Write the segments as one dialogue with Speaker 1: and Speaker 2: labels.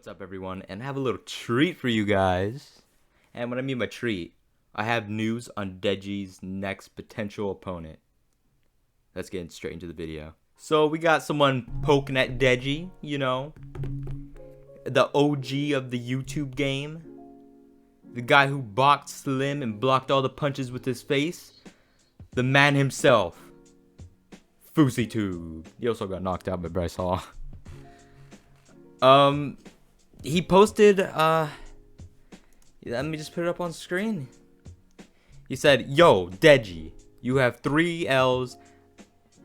Speaker 1: What's up, everyone? And I have a little treat for you guys. And what I mean by treat, I have news on Deji's next potential opponent. Let's get straight into the video. So we got someone poking at Deji, you know, the OG of the YouTube game, the guy who boxed Slim and blocked all the punches with his face, the man himself, Fousey Tube. He also got knocked out by Bryce Hall. He posted, let me just put it up on screen. He said, "Yo, Deji, you have 3 L's.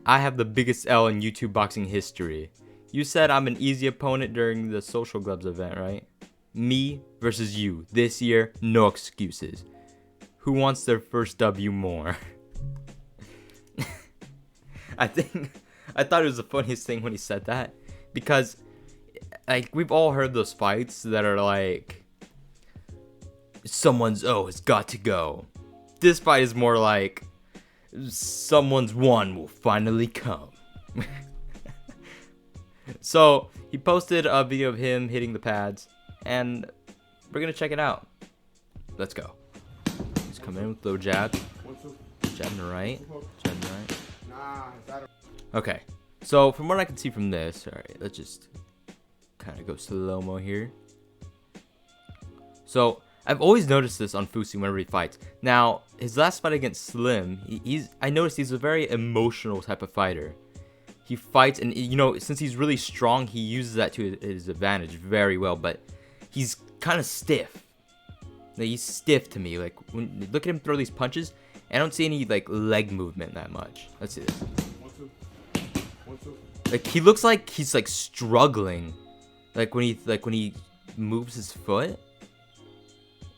Speaker 1: I have the biggest L in YouTube boxing history. You said I'm an easy opponent during the Social Gloves event, right? Me versus you. This year, no excuses. Who wants their first W more?" I thought it was the funniest thing when he said that, because like, we've all heard those fights that are like, someone's O has got to go. This fight is more like, someone's one will finally come. So he posted a video of him hitting the pads, and we're gonna check it out. Let's go. He's coming in with low jab. Jab in the right. Jab in the right. Okay. So from what I can see from this, alright, let's just kind of go slow-mo here. So I've always noticed this on Fousey whenever he fights. Now, his last fight against Slim, I noticed he's a very emotional type of fighter. He fights, and you know, since he's really strong, he uses that to his advantage very well, but he's kind of stiff. Like, he's stiff to me. Like, when you look at him throw these punches, I don't see any like leg movement that much. Let's see this. Like, he looks like he's like struggling. Like when he moves his foot,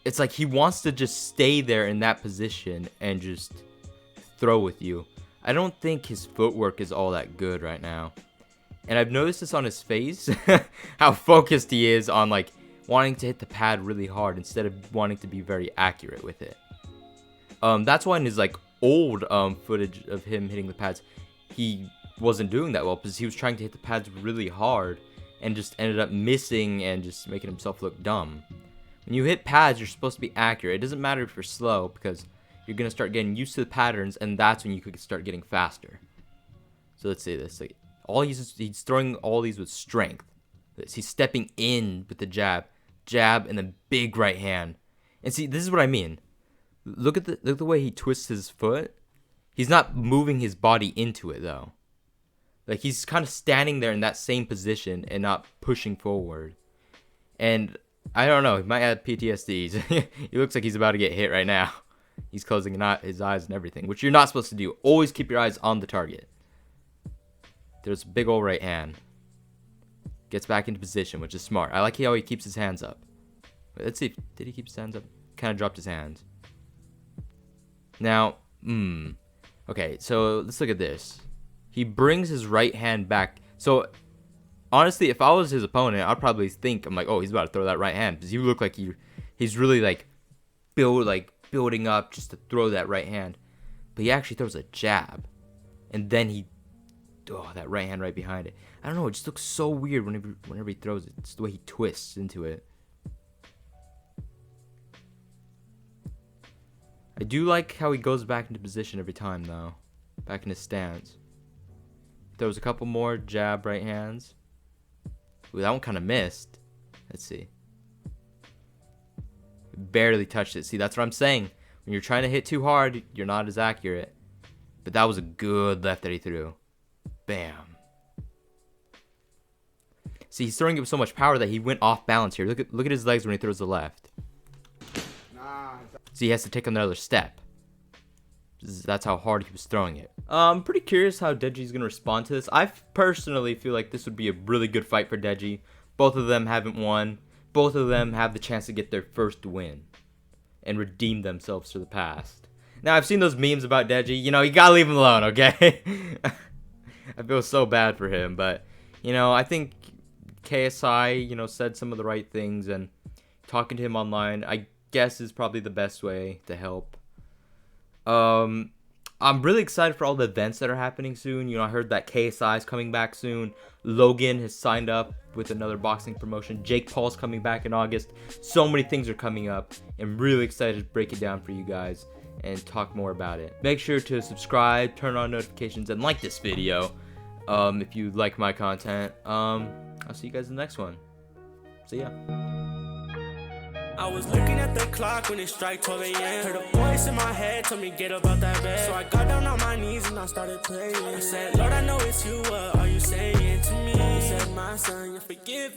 Speaker 1: it's like he wants to just stay there in that position and just throw with you. I don't think his footwork is all that good right now. And I've noticed this on his face, how focused he is on like wanting to hit the pad really hard instead of wanting to be very accurate with it. That's why in his like old footage of him hitting the pads, he wasn't doing that well, because he was trying to hit the pads really hard and just ended up missing and just making himself look dumb. When you hit pads, you're supposed to be accurate. It doesn't matter if you're slow, because you're going to start getting used to the patterns, and that's when you could start getting faster. So let's say this. Like, he's throwing all these with strength. He's stepping in with the jab, and then big right hand. And see, this is what I mean. Look at the way he twists his foot. He's not moving his body into it, though. Like, he's kind of standing there in that same position and not pushing forward. And I don't know, he might have PTSD. He looks like he's about to get hit right now. He's closing his eyes and everything, which you're not supposed to do. Always keep your eyes on the target. There's a big old right hand. Gets back into position, which is smart. I like how he keeps his hands up. Wait, let's see. Did he keep his hands up? Kind of dropped his hands. Now, okay, so let's look at this. He brings his right hand back. So, honestly, if I was his opponent, I'd probably think, I'm like, oh, he's about to throw that right hand, because you look like he's really like building up just to throw that right hand. But he actually throws a jab, and then that right hand right behind it. I don't know, it just looks so weird whenever he throws it. It's the way he twists into it. I do like how he goes back into position every time, though. Back in his stance. Throws a couple more jab right hands. Ooh, that one kind of missed. Let's see. Barely touched it. See, that's what I'm saying. When you're trying to hit too hard, you're not as accurate. But that was a good left that he threw. Bam. See, he's throwing it with so much power that he went off balance here. Look at his legs when he throws the left. See, he has to take another step. That's how hard he was throwing it. I'm pretty curious how Deji's going to respond to this. I personally feel like this would be a really good fight for Deji. Both of them haven't won. Both of them have the chance to get their first win and redeem themselves for the past. Now, I've seen those memes about Deji. You know, you got to leave him alone, okay? I feel so bad for him. But, you know, I think KSI, you know, said some of the right things. And talking to him online, I guess, is probably the best way to help. I'm really excited for all the events that are happening soon. You know, I heard that KSI is coming back soon. Logan has signed up with another boxing promotion. Jake Paul's coming back in August. So many things are coming up. I'm really excited to break it down for you guys and talk more about it. Make sure to subscribe, turn on notifications, and like this video if you like my content. I'll see you guys in the next one. See ya.
Speaker 2: I was looking at the clock when it struck 12 a.m. Heard a voice in my head told me get up out that bed. So I got down on my knees and I started praying. I said, Lord, I know it's you, what are you saying to me? He said, my son, you're forgiven.